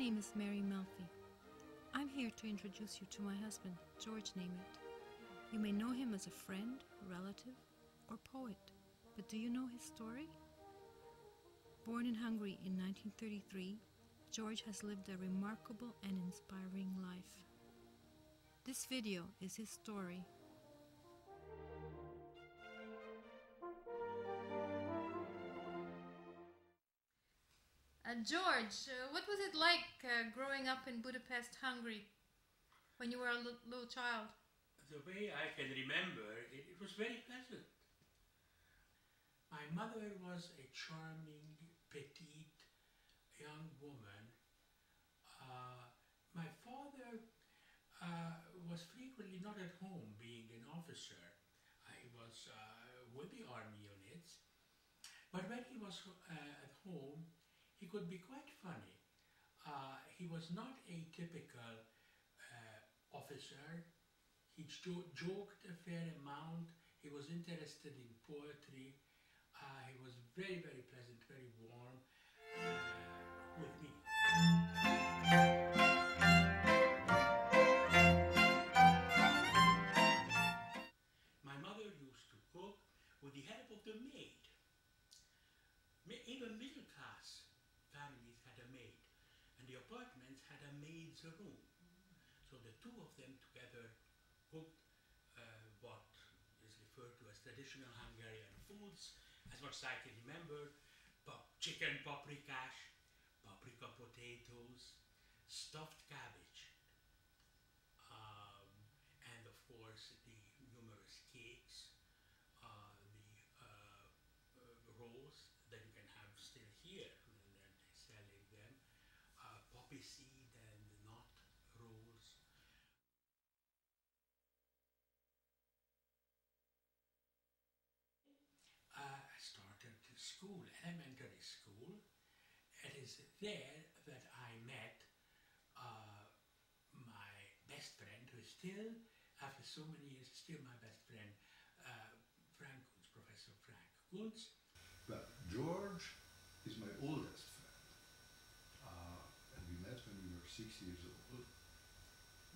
name is Mary Melfi. I'm here to introduce you to my husband, George Nemeth. You may know him as a friend, relative, or poet, but do you know his story? Born in Hungary in 1933, George has lived a remarkable and inspiring life. This video is his story. George, what was it like growing up in Budapest, Hungary, when you were a little child? The way I can remember, it was very pleasant. My mother was a charming, petite, young woman. My father was frequently not at home, being an officer. He was with the army units. But when he was at home, he could be quite funny. He was not a typical officer. He joked a fair amount. He was interested in poetry. He was very, very pleasant, very warm with me. My mother used to cook with the help of the maid. Even middle-class families had a maid, and the apartments had a maid's room. So the two of them together cooked what is referred to as traditional Hungarian foods, as much as I can remember: chicken paprikás, paprika potatoes, stuffed cabbage, and of course the numerous cakes, the rolls that you can have still here, and they're selling them, poppy seed and nut rolls. I started school, elementary school. It is there that I met my best friend, who is still, after so many years, still my best friend, Frank Kunz, Professor Frank Kunz. Well, George is my oldest friend, and we met when we were 6 years old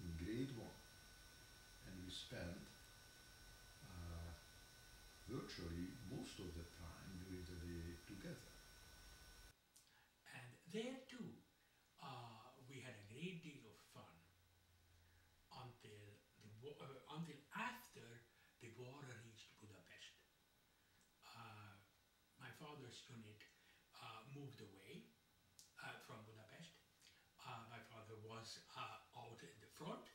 in grade 1, and we spent virtually most of the time during the day together. And there too, we had a great deal of fun until after the war reached Budapest. My father's unit moved away from Budapest. My father was out in the front,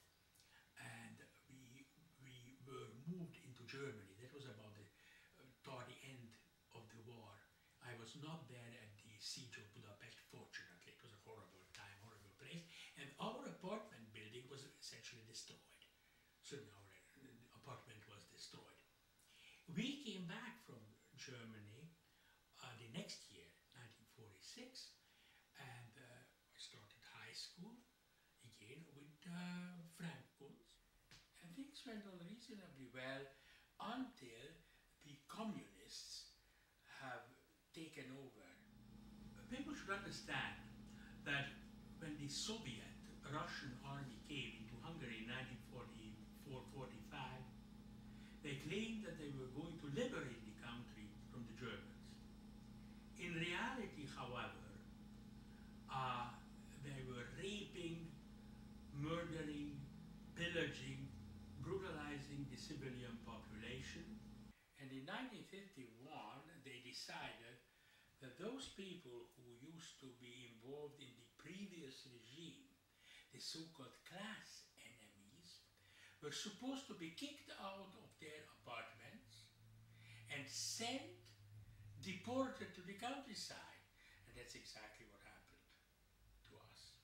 and we were moved into Germany. That was about toward the end of the war. I was not there at the siege of Budapest, fortunately. It was a horrible time, horrible place, and our apartment building was essentially destroyed. So our apartment was destroyed. We came back from Germany the next year, 1946, and I started high school again with Frank Kunz. And things went on reasonably well until the communists have taken over. People should understand that when the Soviet Russian army came into Hungary in 1944-45, they claimed that they were going to liberate the country from the Germans. In reality, however, they were raping, murdering, pillaging, brutalizing the civilian population. And in 1951, they decided that those people who used to be involved in the previous regime, the so-called class enemies, were supposed to be kicked out of their apartments and deported to the countryside. And that's exactly what happened to us.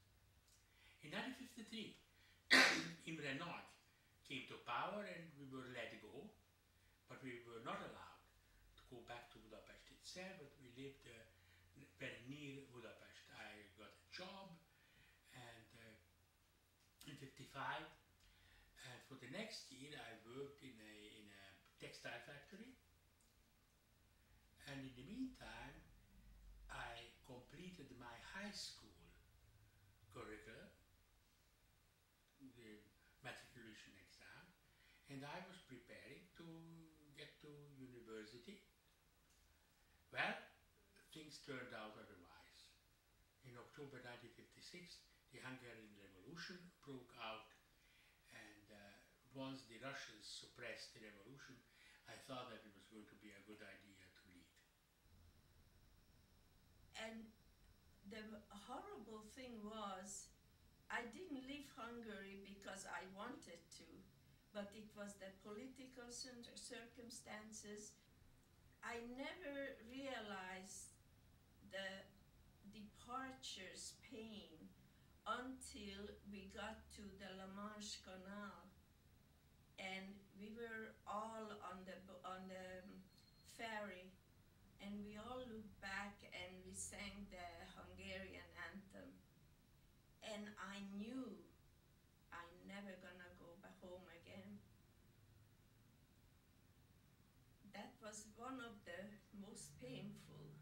In 1953, Imre Nagy came to power and we were let go, but we were not allowed to go back to Budapest itself, but we lived very near Budapest. I got a job and in 1955, and for the next year I worked in a textile factory, and in the meantime I completed my high school career and I was preparing to get to university. Well, things turned out otherwise. In October 1956, the Hungarian Revolution broke out, and once the Russians suppressed the revolution, I thought that it was going to be a good idea to leave. And the horrible thing was, I didn't leave Hungary because I wanted to, but it was the political circumstances. I never realized the departure's pain until we got to the La Manche Canal, and we were all on the ferry, and we all looked back and we sang the Hungarian anthem, and I knew I'm never gonna go back home again. That was one of the most painful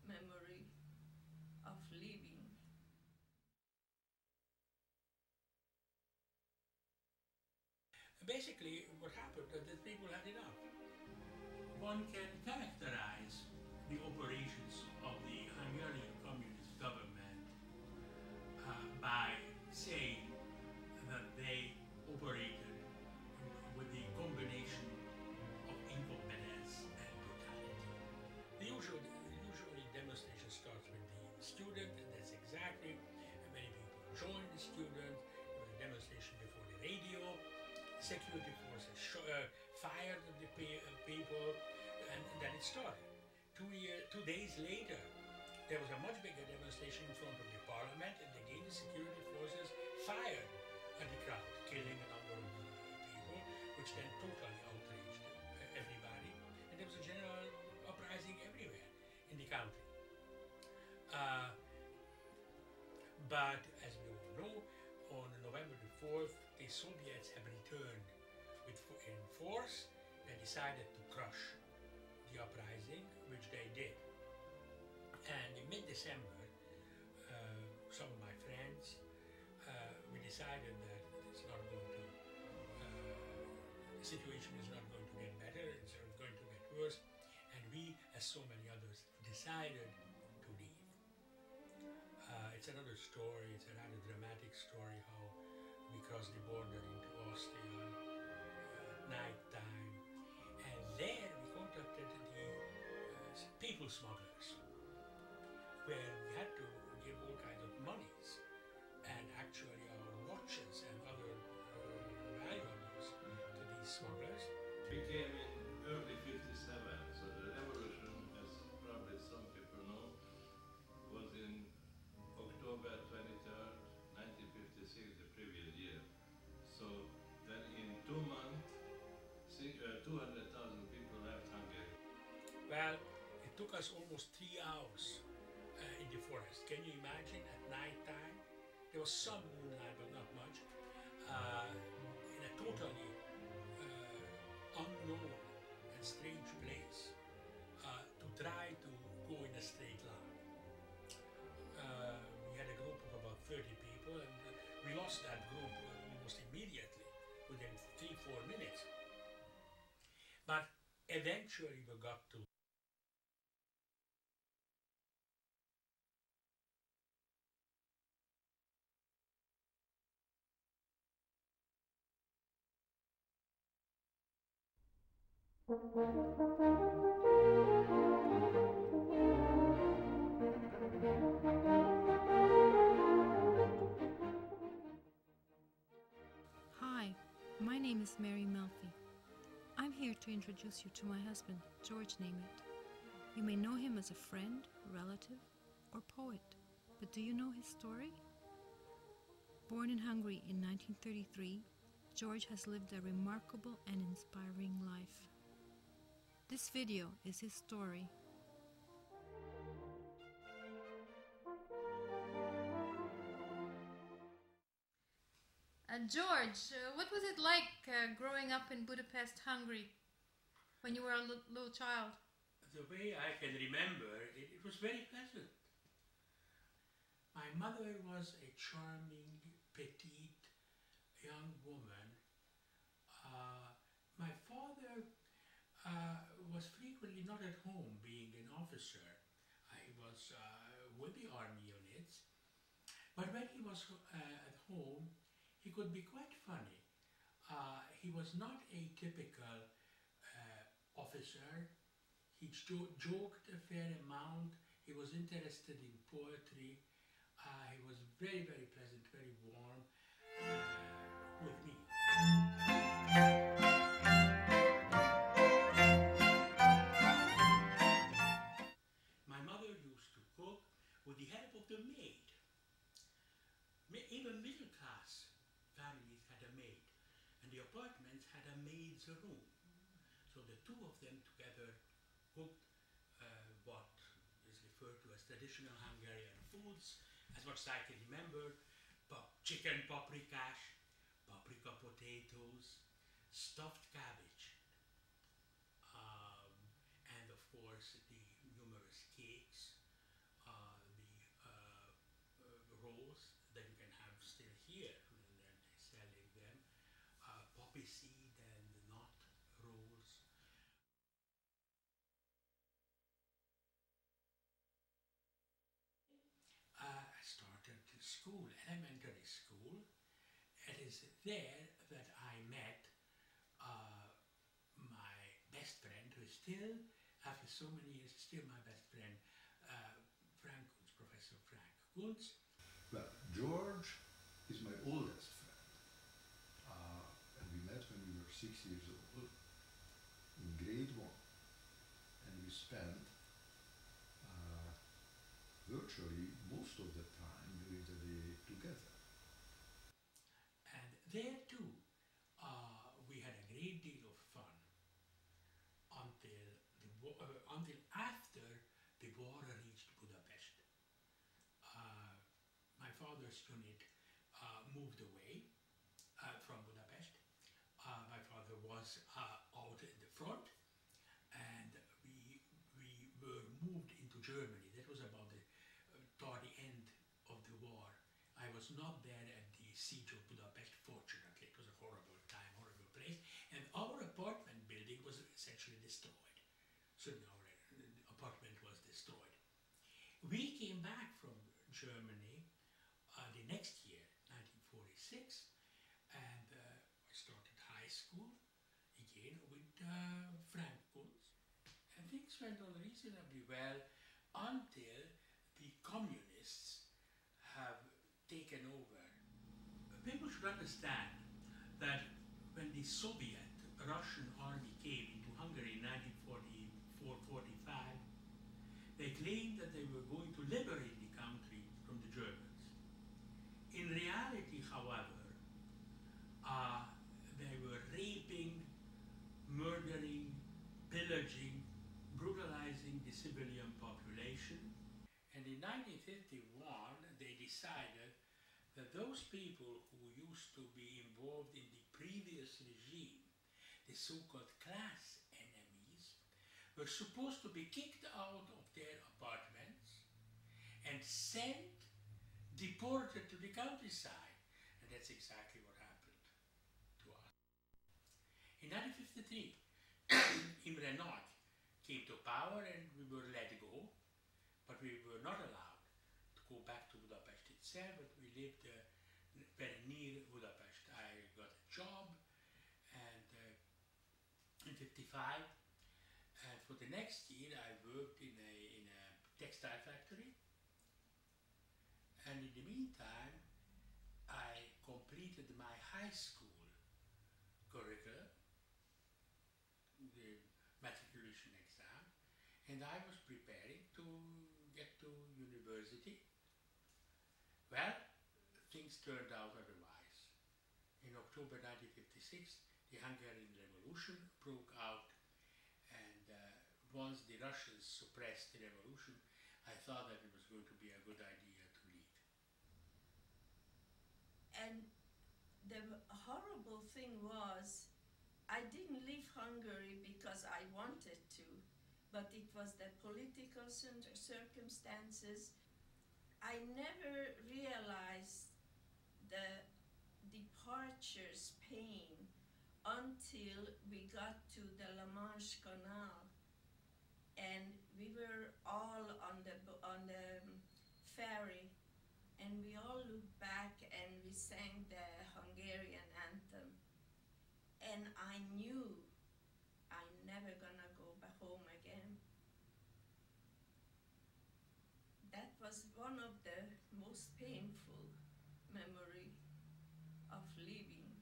memory of leaving. Basically, what happened is that people had enough. One can characterize the operations of the Hungarian Communist government by saying that they operated with the combination of incompetence and brutality. Usually demonstration starts with the student, and that's exactly, and many people join the student. There was a demonstration before the radio. Security forces fired the people, and then it started. 2 days later, there was a much bigger demonstration in front of the parliament, and again the security forces fired at the crowd, killing a number of people, which then totally outraged everybody, and there was a general uprising everywhere in the country. But as we all know, on November the 4th, the Soviets have returned in force. They decided to crush the uprising, which they did. And in mid-December, some of my friends, we decided that it's not going to, the situation is not going to get better, it's going to get worse. And we, as so many others, decided to leave. It's another story, it's a rather dramatic story how we crossed the border into Austria at night time, and there we contacted the people smugglers, where we had to give all kinds of monies, and actually our watches and other valuables to these smugglers. We came in early 57, so the revolution, as probably some people know, was in October 23rd, 1956, the previous year. So then in 2 months, 200,000 people left Hungary. Well, it took us almost 3 hours in the forest. Can you imagine at night time? There was some moonlight, but not much, in a totally unknown and strange place to try to go in a straight line. We had a group of about 30 people, and we lost that group almost immediately, within 3-4 minutes. But eventually we got to Hi, my name is Mary Melfi. I'm here to introduce you to my husband, George Nemeth. You may know him as a friend, relative, or poet, but do you know his story? Born in Hungary in 1933, George has lived a remarkable and inspiring life. This video is his story. George, what was it like growing up in Budapest, Hungary, when you were a little child? the way I can remember, it was very pleasant. My mother was a charming, petite young woman not at home being an officer. He was with the army units. But when he was at home, he could be quite funny. He was not a typical officer. He joked a fair amount. He was interested in poetry. He was very, very pleasant, very warm with me. My mother used to cook with the help of the maid. Even middle-class families had a maid, and the apartments had a maid's room. So the two of them together cooked what is referred to as traditional Hungarian foods, as much as I can remember: chicken paprikash, paprika potatoes, stuffed cabbage, and of course the numerous cakes, the rolls that you can have still here, and they're selling them, poppy seed and nut rolls. I started school, elementary school. It is there that I met my best friend, who is still, after so many years, still my best friend, Frank Kuntz, Professor Frank Kuntz. Well, George is my oldest friend. And we met when we were 6 years old in grade 1. And we spent virtually most of the time during the day together. And there too, we had a great deal of fun until after the war reached Budapest. My father's unit moved away from Budapest. My father was out in the front, and we were moved into Germany. That was about toward the end of the war. I was not there at the siege of Budapest, fortunately. It was a horrible time, horrible place. And our apartment building was essentially destroyed. So our apartment was destroyed. We came back from Germany the next year, 1946, and I started high school again with Frank Kuntz. And things went on reasonably well until the communists have taken over. People should understand that when the Soviet-Russian army came into Hungary in 1944-45, they claimed that they were going to liberate the country from the Germans. In reality, however, they were raping, murdering, pillaging, brutalizing the civilian population. And in 1951, they decided that those people who used to be involved in the previous regime, the so-called class enemies, were supposed to be kicked out of their apartments and sent, deported to the countryside. And that's exactly what happened to us. In 1953, Imre Nagy came to power and we were let go, but we were not allowed to go back to Budapest itself, but we lived very near Budapest. I got a job and in 55, and for the next year I worked in a textile factory, and in the meantime I completed my high school curriculum, the matriculation exam, and I was preparing to get to university. Well, things turned out otherwise. In October 1956, the Hungarian Revolution broke out, and once the Russians suppressed the revolution, I thought that it was going to be a good idea to leave. And the horrible thing was, I didn't leave Hungary because I wanted to, but it was the political circumstances. I never realized the departure's pain until we got to the La Manche Canal. on the ferry, and we all looked back and we sang the Hungarian anthem. And I knew I'm never gonna go back home again. That was one of the most painful memory of leaving.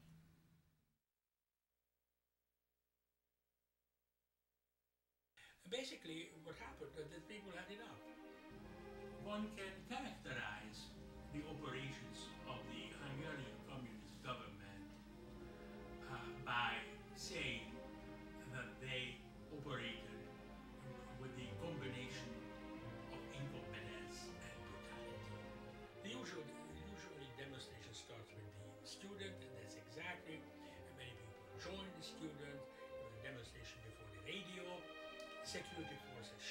Basically, what happened is that people had enough. One can characterize the operations of the Hungarian Communist government by saying that they operated with the combination of incompetence and brutality. Usually demonstration starts with the student, and that's exactly, and many people join the student. There was a demonstration before the radio. Security forces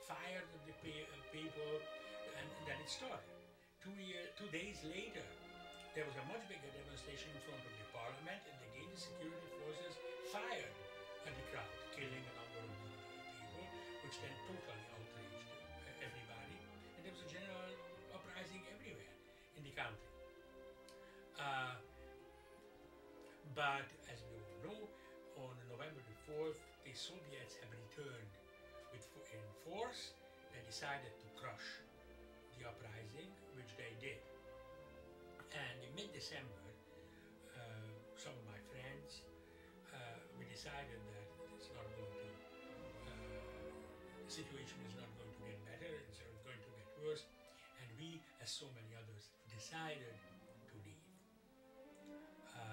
fired at the people, and then it started. 2 days later, there was a much bigger demonstration in front of the parliament, and again the security forces fired at the crowd, killing a number of people, which then totally outraged everybody, and there was a general uprising everywhere in the country. But as we all know, on November the 4th, the Soviets have returned in force. They decided to crush the uprising, which they did. And in mid-December, some of my friends, we decided that it's not going to, the situation is not going to get better, it's going to get worse. And we, as so many others, decided to leave.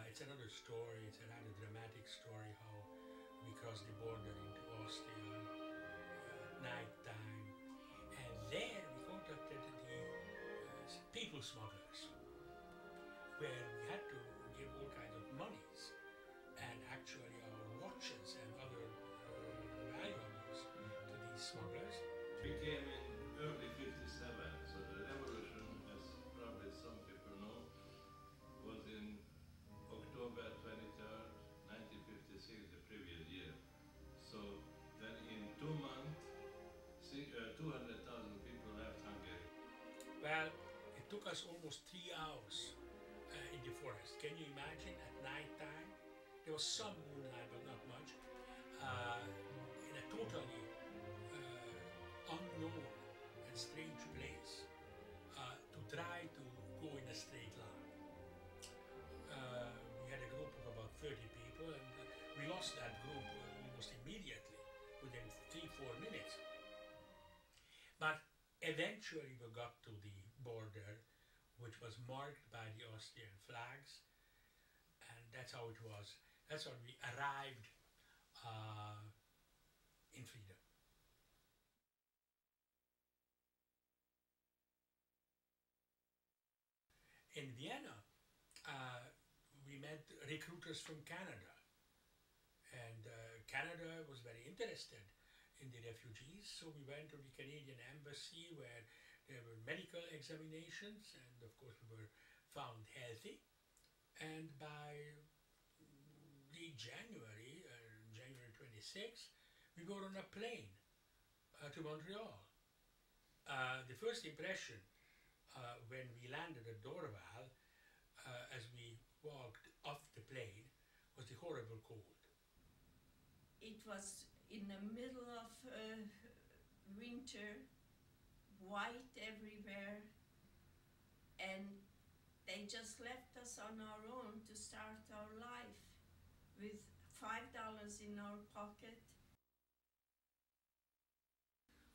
It's another story, it's a rather dramatic story how we crossed the border into Austria at night time, and there we contacted the people smugglers, where we had to give all kinds of monies, and actually our watches and other valuables to these smugglers. We came in early 57, so the revolution, as probably some people know, was in October 23rd, 1956, the previous year. So then in 2 months, 200,000 people left Hungary. Well, it took us almost 3 hours in the forest. Can you imagine at night time? There was some moonlight, but not much. In a totally unknown and strange place to try to go in a straight line. We had a group of about 30 people, and we lost that group almost immediately, within 3-4 minutes. But eventually we got to the border, which was marked by the Austrian flags, and that's how it was. That's how we arrived in freedom. In Vienna, we met recruiters from Canada, and Canada was very interested in the refugees, so we went to the Canadian embassy where there were medical examinations, and of course we were found healthy, and by late January 26, we were on a plane to Montreal. The first impression when we landed at Dorval, as we walked off the plane, was the horrible cold. It was in the middle of winter, white everywhere, and they just left us on our own to start our life with $5 in our pocket.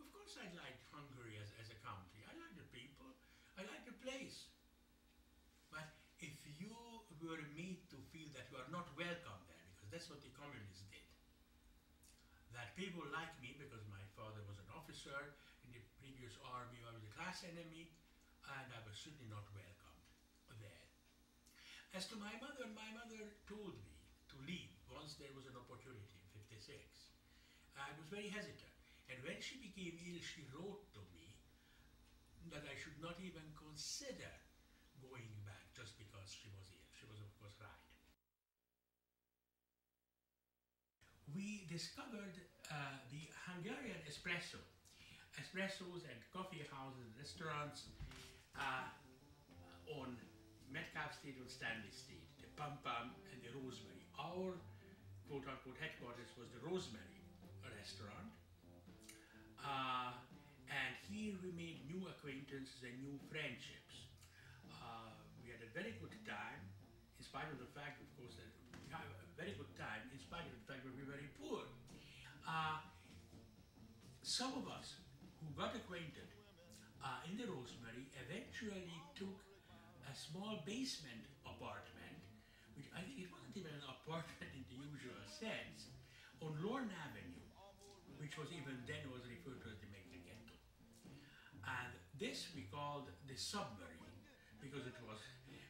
Of course I liked Hungary as a country. I like the people, I like the place. But if you were made to feel that you are not welcome there, because that's what the communists did, that people like me because my father was an officer in the previous army, I was a class enemy, and I was certainly not welcomed there. As to my mother told me to leave once there was an opportunity in 56. I was very hesitant, and when she became ill, she wrote to me that I should not even consider going back just because she was ill. She was, of course, right. We discovered the Hungarian espresso espressos and coffee houses and restaurants on Metcalfe Street on Stanley Street, the Pum Pum and the Rosemary. Our quote-unquote headquarters was the Rosemary restaurant. And here we made new acquaintances and new friendships. We had a very good time, in spite of the fact, of course, that we had a very good time, in spite of the fact that we were very poor. Some of us who got acquainted in the Rosemary eventually took a small basement apartment, which I think it wasn't even an apartment in the usual sense, on Lorne Avenue, which was even then was referred to as the Mexican Ghetto. And this we called the submarine, because it was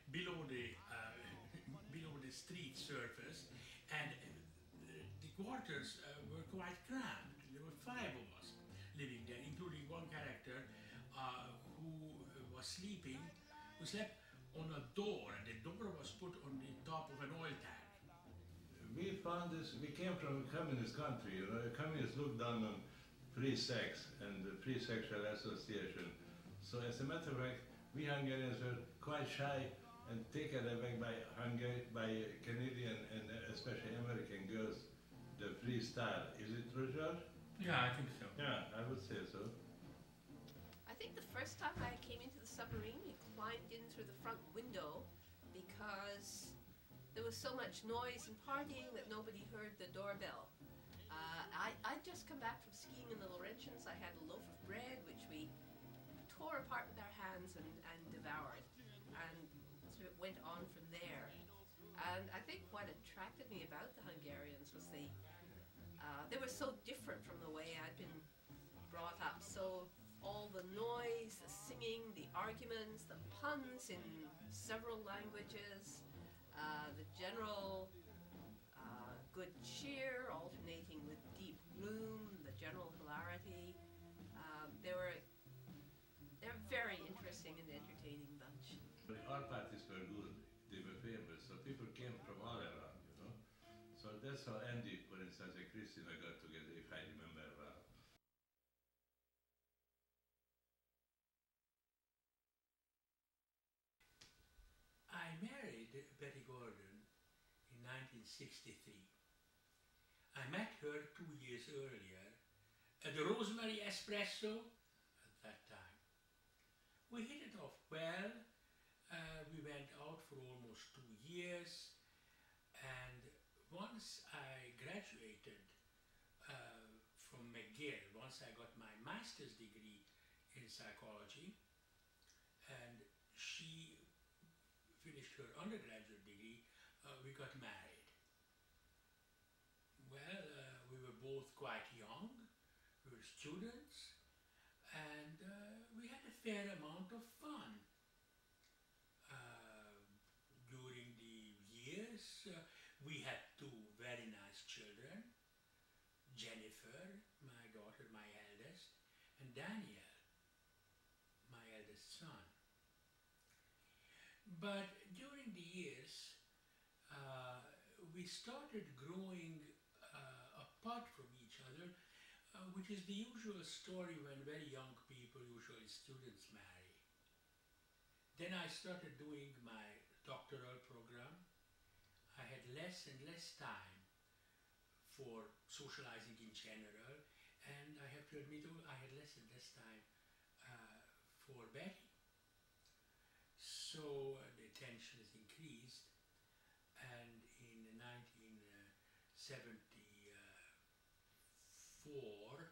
below the street surface, and the quarters were quite cramped. There were 5 of us living there, including one character who was sleeping, who slept on a door, and the door was put on the top of an oil tank. We found this, we came from a communist country, you know, communists looked down on free sex and the free sexual association. So as a matter of fact, we Hungarians were quite shy and taken aback by Canadian and especially American girls, the free style. Is it true, George? Yeah, I think so. Yeah, I would say so. I think the first time I came into the submarine, we climbed in through the front window because there was so much noise and partying that nobody heard the doorbell. I'd just come back from skiing in the Laurentians. I had a loaf of bread, which we tore apart with our hands and devoured. And so it went on from there. And I think what attracted me about the Hungarians was they were so different from the way I'd been brought up. So all the noise, the singing, the arguments, the puns in several languages, the general good cheer alternating with deep gloom, the general hilarity. They're very interesting and entertaining bunch. Our parties were good, they were famous, so people came from all around, you know. So that's how Andy, for instance, and Christina got together, if I remember well. I married Betty Gordon in 1963. I met her 2 years earlier at the Rosemary Espresso at that time. We hit it off well. We went out for almost 2 years, and once I graduated from McGill, once I got my master's degree in psychology, and she finished her undergraduate degree, we got married. Well, we were both quite young, we were students, and we had a fair amount of fun. During the years, we had 2 very nice children, Jennifer, my daughter, my eldest, and Daniel, my eldest son. But during the years, we started growing apart from each other, which is the usual story when very young people, usually students, marry. Then I started doing my doctoral program. I had less and less time for socializing in general, and I have to admit I had less and less time for Betty. So the tension has increased, and in 1974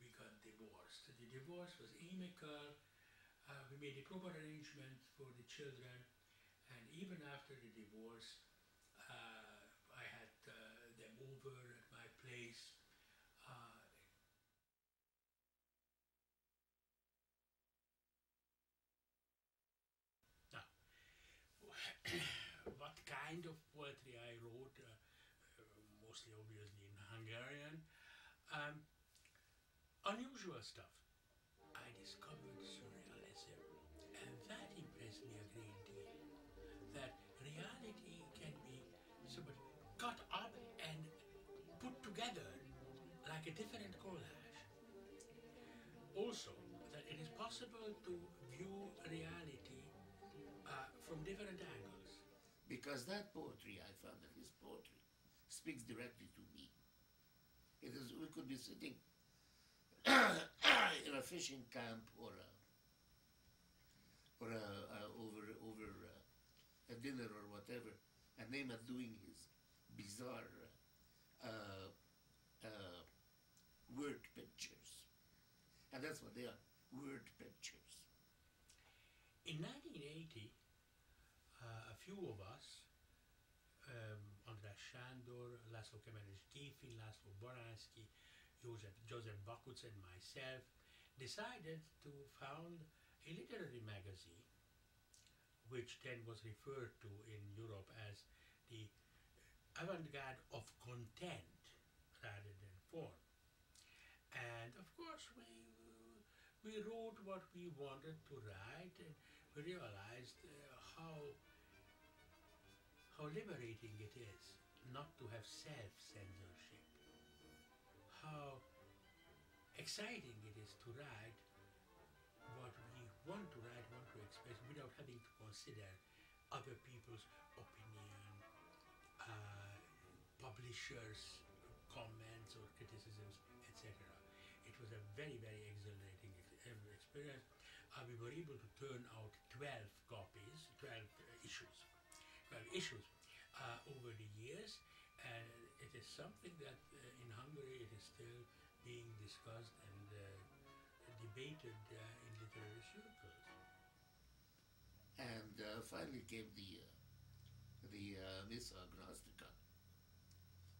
we got divorced. The divorce was amicable. We made the proper arrangements for the children, and even after the divorce I had them over at my place. What kind of poetry I wrote, mostly obviously in Hungarian, unusual stuff. I discovered surrealism, and that impressed me a great deal. That reality can be sort of cut up and put together like a different collage. also that it is possible to view reality from different angles. Because that poetry, I found that his poetry speaks directly to me. It is, we could be sitting in a fishing camp or over a dinner or whatever, and Nemeth doing his bizarre word pictures. And that's what they are, word pictures. In 1980, a few of us, András Sándor, László Kemenes-Géfi, László Baranszky, Joseph Bakuc and myself, decided to found a literary magazine, which then was referred to in Europe as the avant-garde of content rather than form. And of course we wrote what we wanted to write, and we realized how liberating it is not to have self-censorship, how exciting it is to write what we want to write, want to express, without having to consider other people's opinion, publishers' comments or criticisms, etc. It was a very, very exhilarating experience. We were able to turn out 12 copies, 12 issues over the years, and it is something that in Hungary it is still being discussed and debated in literary circles. And finally came the Missa Agnostica,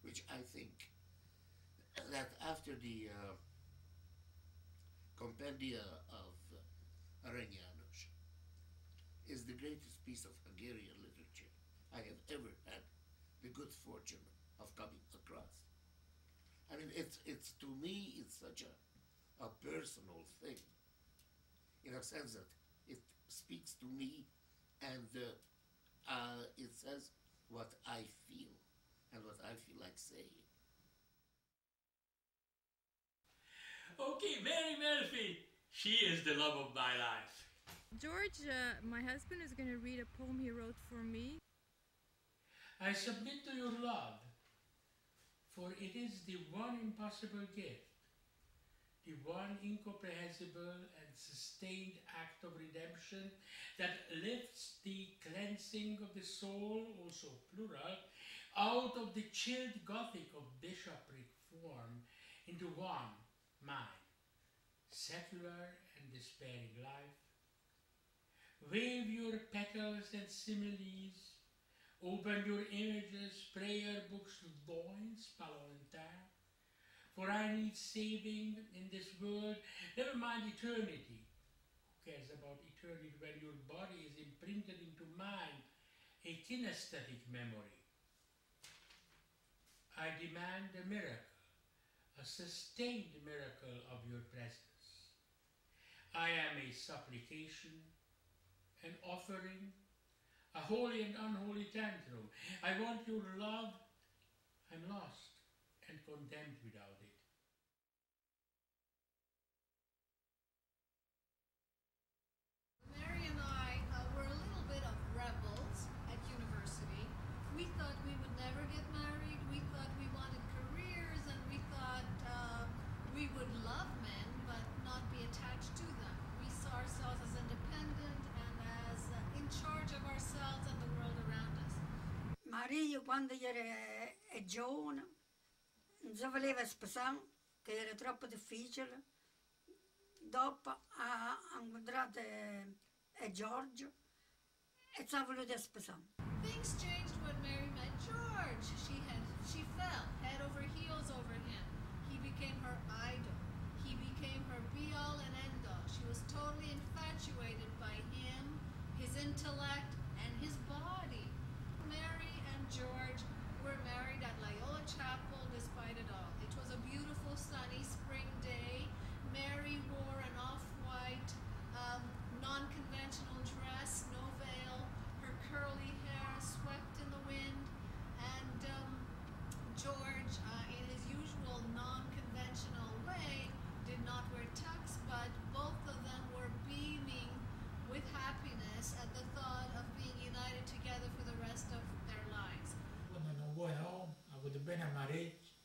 which I think that after the Compendia of Arany János is the greatest piece of Hungarian literature I have ever had the good fortune of coming across. I mean, it's to me, it's such a personal thing, in a sense that it speaks to me, and it says what I feel and what I feel like saying. Okay, Mary Melfi, she is the love of my life. George, my husband is going to read a poem he wrote for me. I submit to your love, for it is the one impossible gift, the one incomprehensible and sustained act of redemption that lifts the cleansing of the soul, also plural, out of the chilled Gothic of bishopric form into one mind, secular and despairing life. Wave your petals and similes, open your images, prayer books, loins, Palantin, for I need saving in this world. Never mind eternity. Who cares about eternity when your body is imprinted into mine, a kinesthetic memory? I demand a miracle, a sustained miracle of your presence. I am a supplication, an offering, a holy and unholy tantrum. I want your love. I'm lost and condemned without it. Mary and I were a little bit of rebels at university. We thought we would never get married. We thought we wanted careers, and we thought we would love men but not be attached to them. We saw ourselves as independent and as in charge of ourselves and the world around us. Maria, quando era giovane, non si voleva sposare, che era troppo difficile. Dopo ha incontrato George e si è voluta sposare. Things changed when Mary met George. She fell head over heels over him. He became her idol. He became her be-all and end-all. She was totally infatuated by him, his intellect, and his body. Mary and George were married at Loyola Chapel despite it all. It was a beautiful sunny spring day. Mary wore an off-white, non-conventional dress, no veil, her curly hair swept in the wind, and George, in his usual parecchio.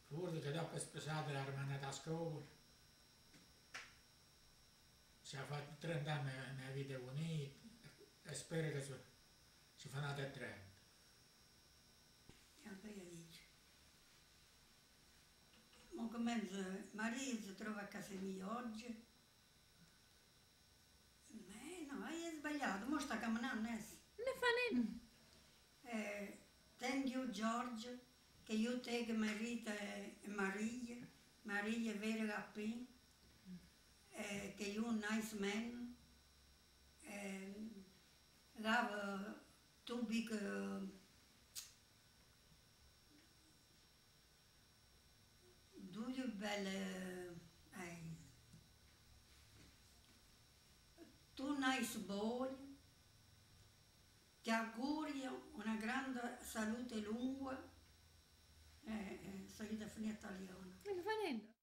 Pure che dopo è sposato l'ha rimandata a scuola. Si è fatto 30 anni nella vita unita e spero che si fanno a 30. E anche io dico. Ma come Maria si trova a casa mia oggi? No, hai sbagliato, mo sta camminando adesso. Ne fa niente. Thank you George, che io take Marita e Maria è very happy, che you nice man, have two big due belle two nice boy. Ti augurio una grande salute lunga, so io da finire italiano. Ne fa niente.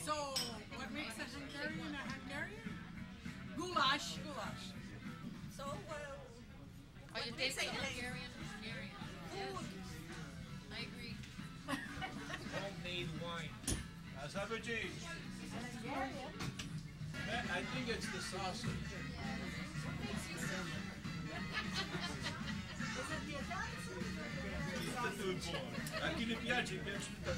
So, what makes a Hungarian a Hungarian? Goulash. Goulash. So, Oh, you think say Hungarian? Hungarian. Yes. I agree. Homemade wine. Sausage. I think it's the sausage. A chi ne piace, piace tutto.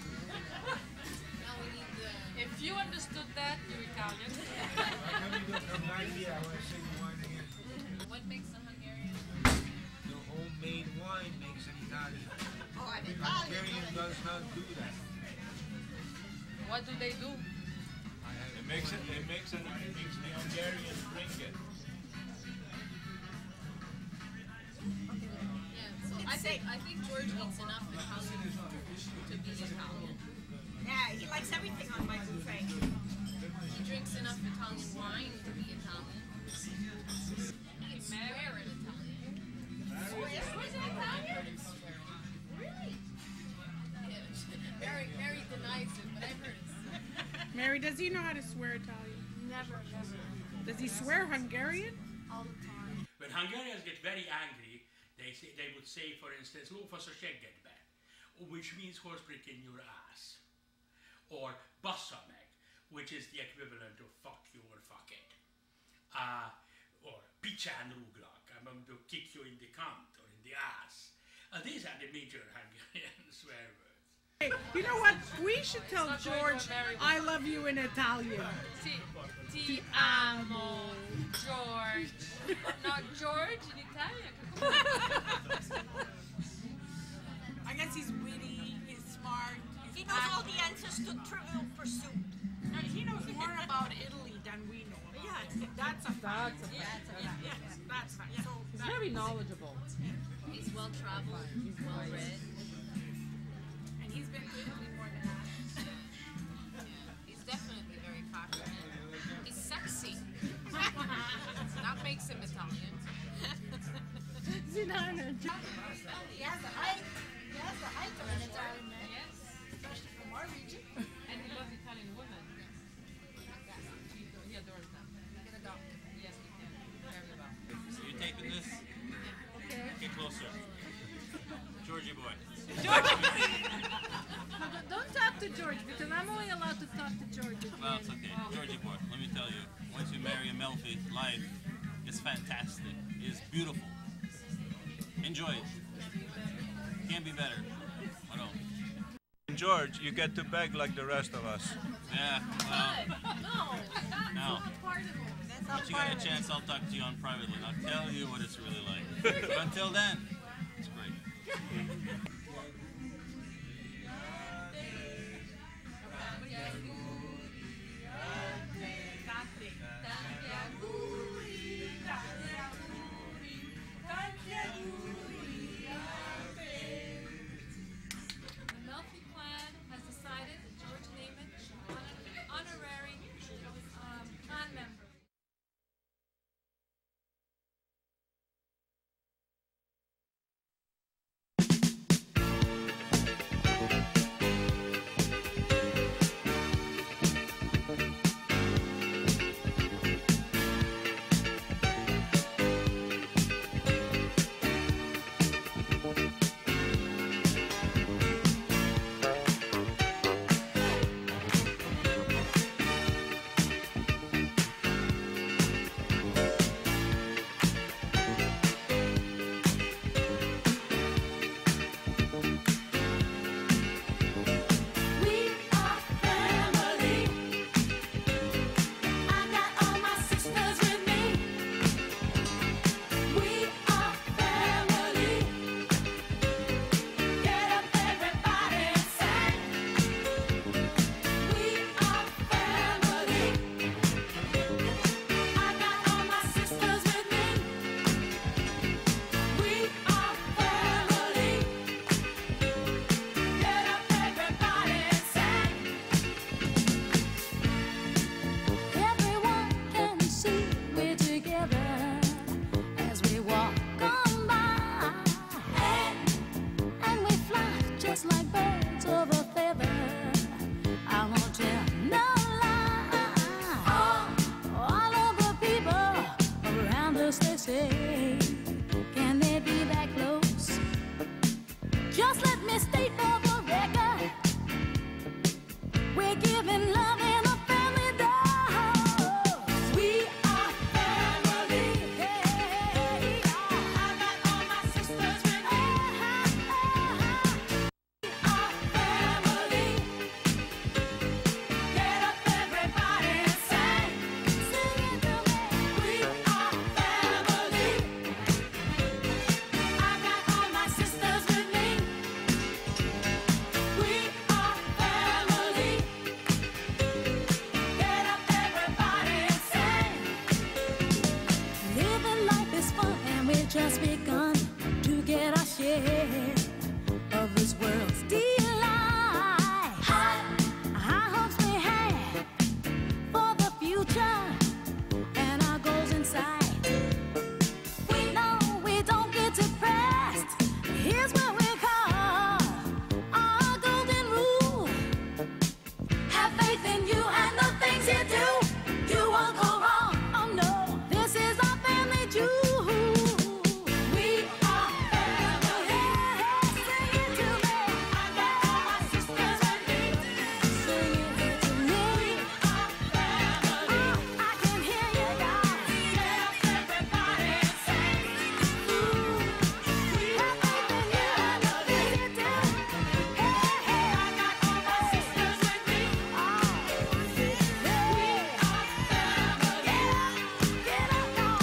Now we need the... If you understood that, you're Italian. How come you don't come back here? I want to say the wine again. What makes a Hungarian? The homemade wine makes an Italian. Oh, I'm The Italian. Hungarian does not do that. What do they do? It makes the Hungarian drink it. Yeah, so I think George eats enough Italian to be Italian. Yeah, he likes everything on my buffet. He drinks enough Italian wine to be Italian. He can swear in Italian. Swears in Italian? Really? Yeah. Mary denies it, but I've heard it. Mary, does he know how to swear Italian? Never. Does he swear Hungarian? All the time. When Hungarians get very angry, they would say, for instance, lófasz a seggedbe, which means horseprick in your ass. Or bassza meg, which is the equivalent of fuck you or fuck it. Or picsán rúglak, I'm going to kick you in the cunt or in the ass. These are the major Hungarian swear words. Hey, you know what? We should tell George I love you in Italian. Ti amo, George. Not George in Italian. I guess he's witty, he's smart. He knows all the answers to Trivial Pursuit. And he knows more about Italy than we know about. Yeah, That's a fact. yeah. That's a fact. So He's very knowledgeable. He's well traveled, well read. and he's been to Italy more than that. He's definitely very passionate. He's sexy. That makes him Italian. Zinana. He has the height. He has the height of an Italian man. Yes. Especially from our region. And he loves Italian women. He adores them. Get a doctor. Yes, we can. Very well. So you're taping this? Okay. Get closer. Georgie boy. No, don't talk to George because I'm only allowed to talk to George. Well, it's okay. Georgie boy, let me tell you. Once you marry a Melfi, life is fantastic. It is beautiful. Enjoy it. Can't be better. What else? George, you get to beg like the rest of us. Yeah, well, No, that's no. not part of it. That's Once you get a chance, I'll talk to you on privately and I'll tell you what it's really like. But until then, it's great. The Melfi clan has decided that George Nemeth should be an honorary clan member. course they say, can they be that close? Just let me state for the record, we're giving love in a family dose. We are family. Hey, I got all my sisters with me. We are family. Get up, everybody, and sing. Sing it to me. We are family. I got all my sisters with me. We are family. Get up, everybody, and sing. Living life is fun, and we've just begun to get our share of this world's delight. High hopes we have for the future and our goals in sight. We know we don't get depressed. Here's what we call our golden rule. Have faith in you and the things you do. You won't go wrong. Oh no, this is our family jewel. We are family. Sing it to me. I got all my sisters with me. Sing it to me. We are family. I can hear you guys. Get up, everybody, and sing. Ooh, we have faith in you and the things you do. Hey, hey, I got all my sisters with me. We are family. Get up, y'all.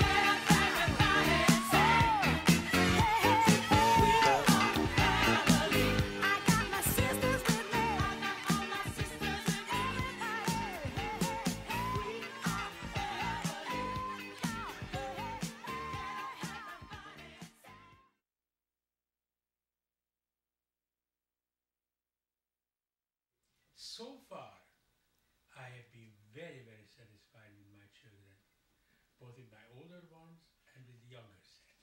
Get up, everybody, and sing. Hey, hey, we are family. I got my sisters with me. I got all my sisters with me. We are So far, I have been very, very satisfied with my children, both with my older ones and with the younger set.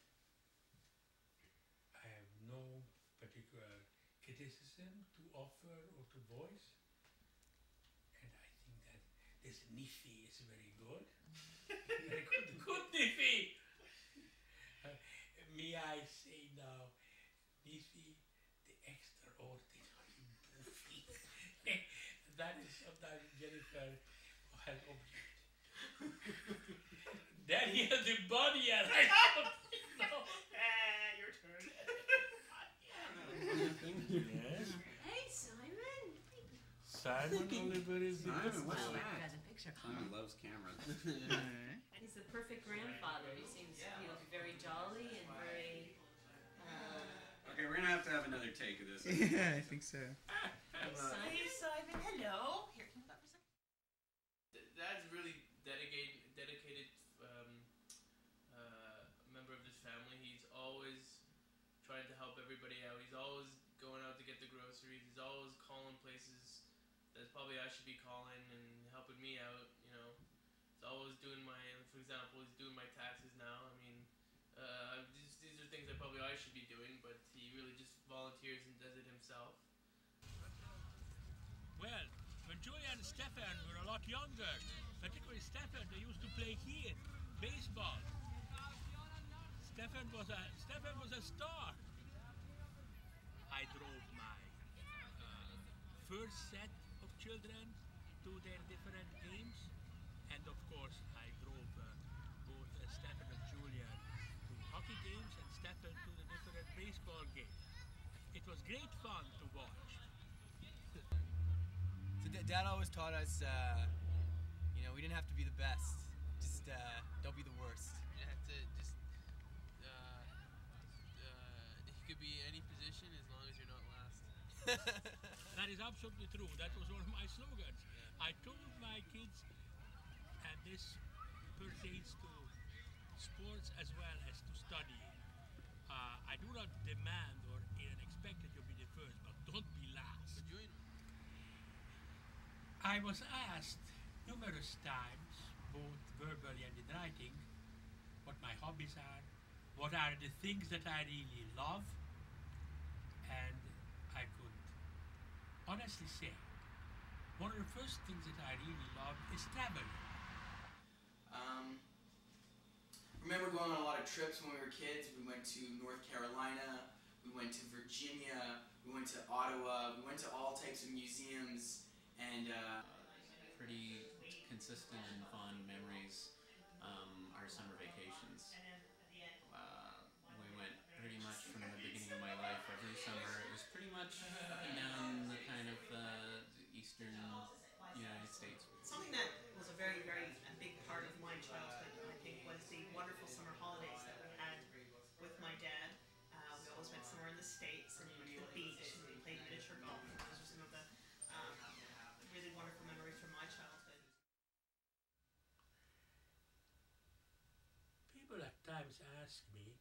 I have no particular criticism to offer or to voice, and I think that this Nifi is very good. Very good Nifi! May I say now, Nifi, the extraordinary goofy. That is sometimes Jennifer has objected. Then he has the body and I don't know. Your turn. Yes. Hey, Simon. Simon Oliver is the Simon, good what's boy. that? Got a picture. Simon loves cameras. He's the perfect grandfather. He seems, very jolly and very. Okay, we're gonna have to have another take of this. Yeah, I think so. Hey, Simon. Hello. Here, come back for a second. Dad's really dedicated member of this family. He's always trying to help everybody out. He's always going out to get the groceries. He's always calling places that probably I should be calling and helping me out. He's always doing for example, he's doing my taxes now. I mean, these are things that probably I should be doing, but he really just volunteers and does it himself. Well, when Julia and Stefan were a lot younger, particularly Stefan, they used to play here, baseball. Stefan was a star. I drove my first set of children to their different games, and of course I drove both Stefan and Julia to hockey games and Stefan to the different baseball games. It was great fun to watch. So Dad always taught us, we didn't have to be the best. Just don't be the worst. You have to just, you could be any position as long as you're not last. That is absolutely true. That was one of my slogans. Yeah. I told my kids, and this pertains to sports as well as to studying. I do not demand or even expect that you be the first, but don't be last. I was asked numerous times, both verbally and in writing, what my hobbies are, what are the things that I really love, and I could honestly say, one of the first things that I really love is traveling. trips when we were kids. We went to North Carolina, we went to Virginia, we went to Ottawa, we went to all types of museums, and pretty consistent and fond memories are summer vacations. We went pretty much from the beginning of my life every summer. It was pretty much up and down the kind of eastern United States. Something that was a very, very big part of my childhood, I think, was the wonderful summer holidays that we had with my dad. We always went somewhere in the States and we went to the beach and we played miniature golf. Those are some of the really wonderful memories from my childhood. People at times ask me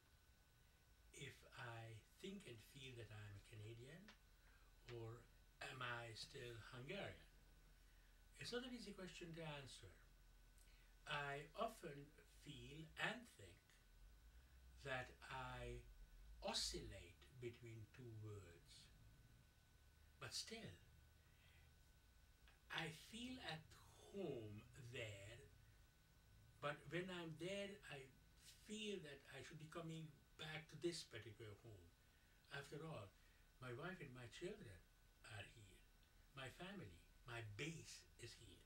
if I think and feel that I'm a Canadian or am I still Hungarian? It's not an easy question to answer. I often feel and think that I oscillate between two words. But still, I feel at home there, but when I'm there, I feel that I should be coming back to this particular home. After all, my wife and my children are here. My family, my base is here.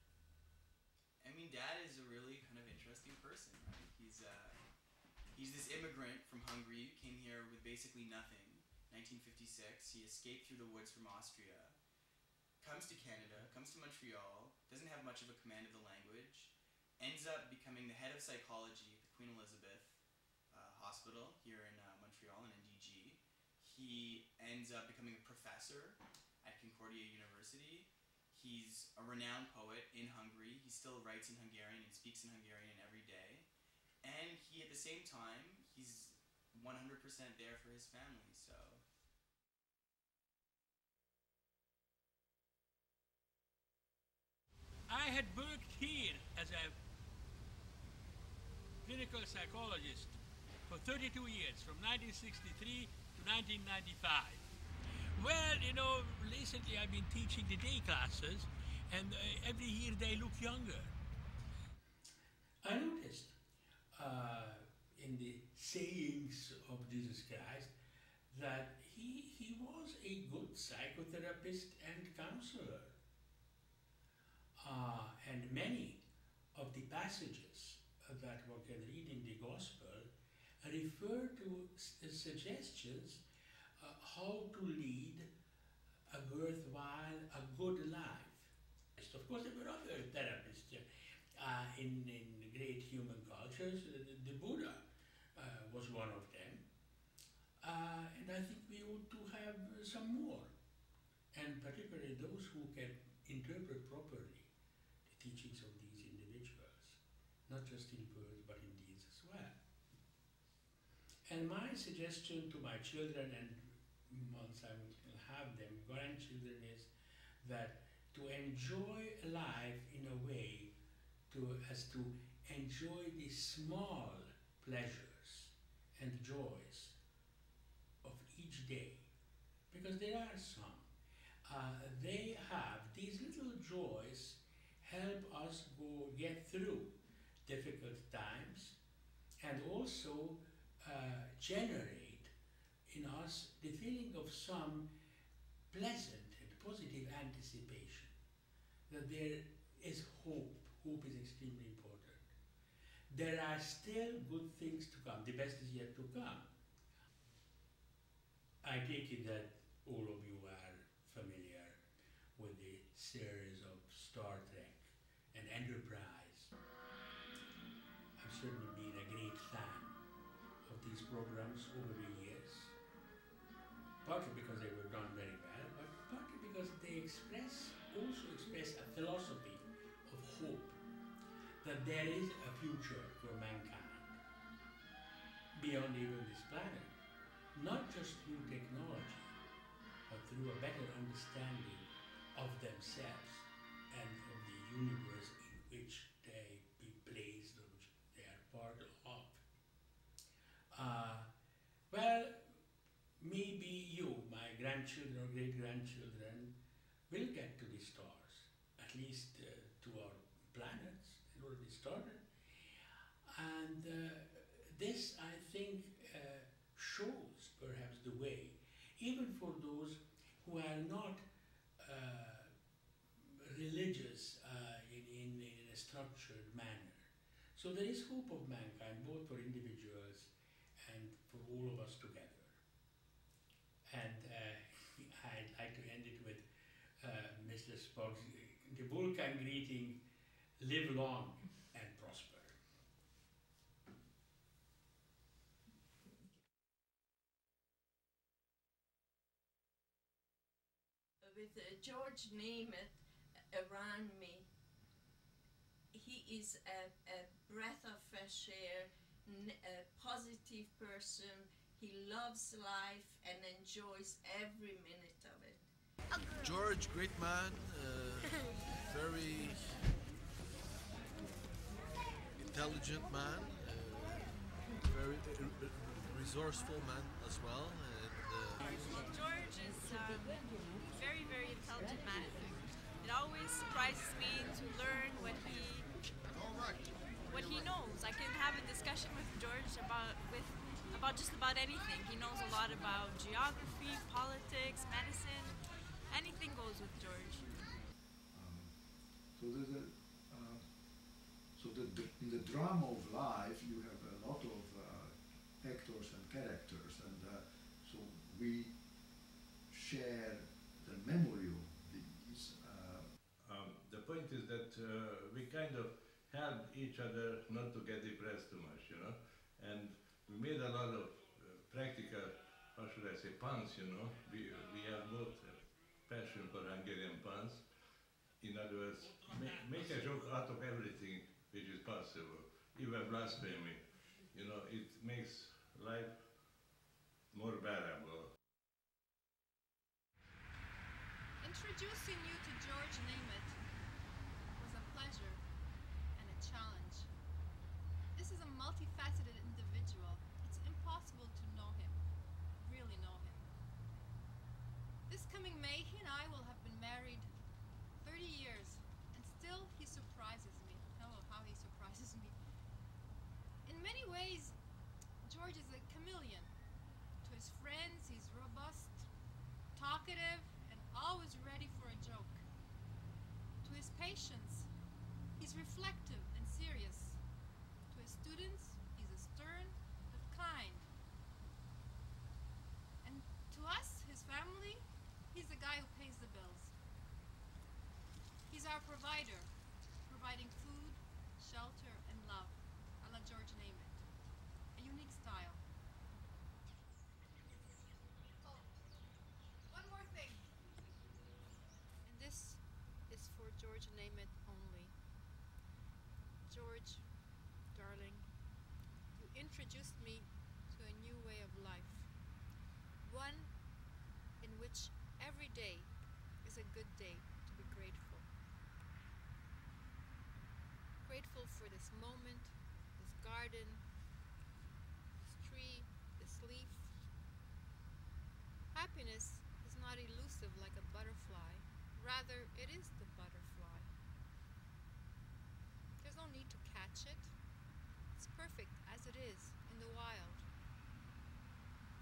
I mean, Dad is a really kind of interesting person, right? He's this immigrant from Hungary, came here with basically nothing. 1956, he escaped through the woods from Austria, comes to Canada, comes to Montreal, doesn't have much of a command of the language, ends up becoming the head of psychology at the Queen Elizabeth Hospital here in Montreal and NDG. He ends up becoming a professor at Concordia University. He's a renowned poet in Hungary. He still writes in Hungarian and speaks in Hungarian every day. And he, at the same time, he's 100% there for his family, so... I had worked here as a clinical psychologist for 32 years, from 1963 to 1995. Well, you know, recently I've been teaching the day classes, and every year they look younger. I noticed in the sayings of Jesus Christ that he was a good psychotherapist and counselor. And many of the passages that one can read in the Gospel refer to suggestions how to lead a worthwhile, a good life. Of course, there were other therapists in great human cultures. The Buddha was one of them. And I think we ought to have some more. And particularly those who can interpret properly the teachings of these individuals, not just in words but in deeds as well. And my suggestion to my children, and once I will have them, grandchildren, is that to enjoy life in a way as to enjoy the small pleasures and joys of each day, because there are some. These little joys help us get through difficult times and also generate in us the feeling of some pleasant and positive anticipation that there is hope. Hope is extremely important. There are still good things to come. The best is yet to come. I take it that all of you are familiar with the series of Star Trek and Enterprise. I've certainly been a great fan of these programs over the years, partly because they were done very well, but partly because they also express a philosophy of hope, that there is a future for mankind beyond even this planet, not just through technology, but through a better understanding of themselves and of the universe in which they be placed, or which they are part of. Well, maybe you, my grandchildren or great-grandchildren, will get to the stars, at least to our planets. It already started. And this, I think, shows perhaps the way, even for those who are not religious in a structured manner. So there is hope of mankind, both for individuals and for all of us together. And I'd like to end it with Mr. Spock's the Vulcan greeting, live long and prosper. With George Nemeth around me, he is a breath of fresh air, a positive person. He loves life and enjoys every minute of it. George, great man, very intelligent man, very resourceful man as well. And, George is very, very intelligent man. It always surprises me to learn what he knows. I can have a discussion with George about just about anything. He knows a lot about geography, politics, medicine. Anything goes with George. In the drama of life, you have a lot of actors and characters, and so we share the memory of these. The point is that we kind of help each other not to get depressed too much, you know, and we made a lot of practical, how should I say, puns, you know. We have both a passion for Hungarian puns. In other words, make a joke out of everything which is possible, even blasphemy. You know, it makes life more bearable. Introducing you to George Nemeth was a pleasure and a challenge. This is a multifaceted individual. It's impossible to know him, really know him. This coming May, he and I will have been married 30 years, and still he surprises me. Oh, how he surprises me. In many ways, George is a chameleon. To his friends, he's robust, talkative, and always ready for a joke. To his patients, he's reflective and serious. To his students, he's a stern but kind. And to us, his family, he's the guy who pays the bills. He's our provider, providing food, shelter, and love, a la George Nemeth. A unique style. Oh, one more thing. And this is for George Nemeth only. George, darling, you introduced me to a new way of life. One in which every day is a good day to be grateful. Grateful for this moment, this garden, this tree, this leaf. Happiness is not elusive like a butterfly. Rather, it is the butterfly. There's no need to catch it. It's perfect as it is in the wild.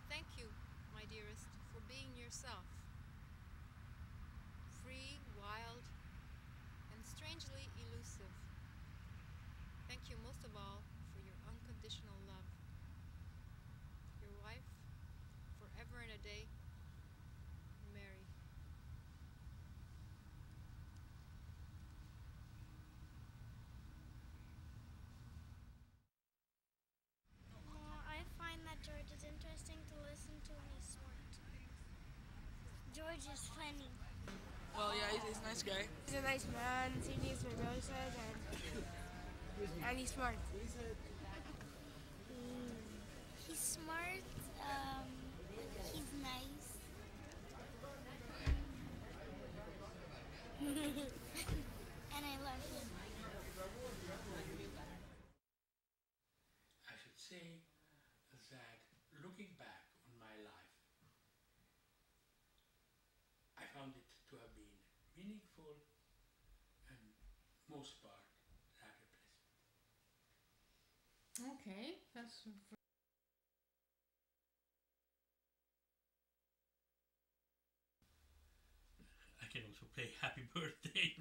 Thank you, my dearest, for being yourself. Free, wild, and strangely elusive. Thank you most of all for your unconditional love. Your wife, forever and a day, Mary. I find that George is interesting to listen to and he's smart. George is funny. Well, yeah, he's a nice guy. He's a nice man, same as my brother said, and he's smart. He's smart, he's nice. And I love him. I should say that looking back on my life, I found it to have been meaningful and most part rather pleasant. Okay, that's can also play Happy Birthday.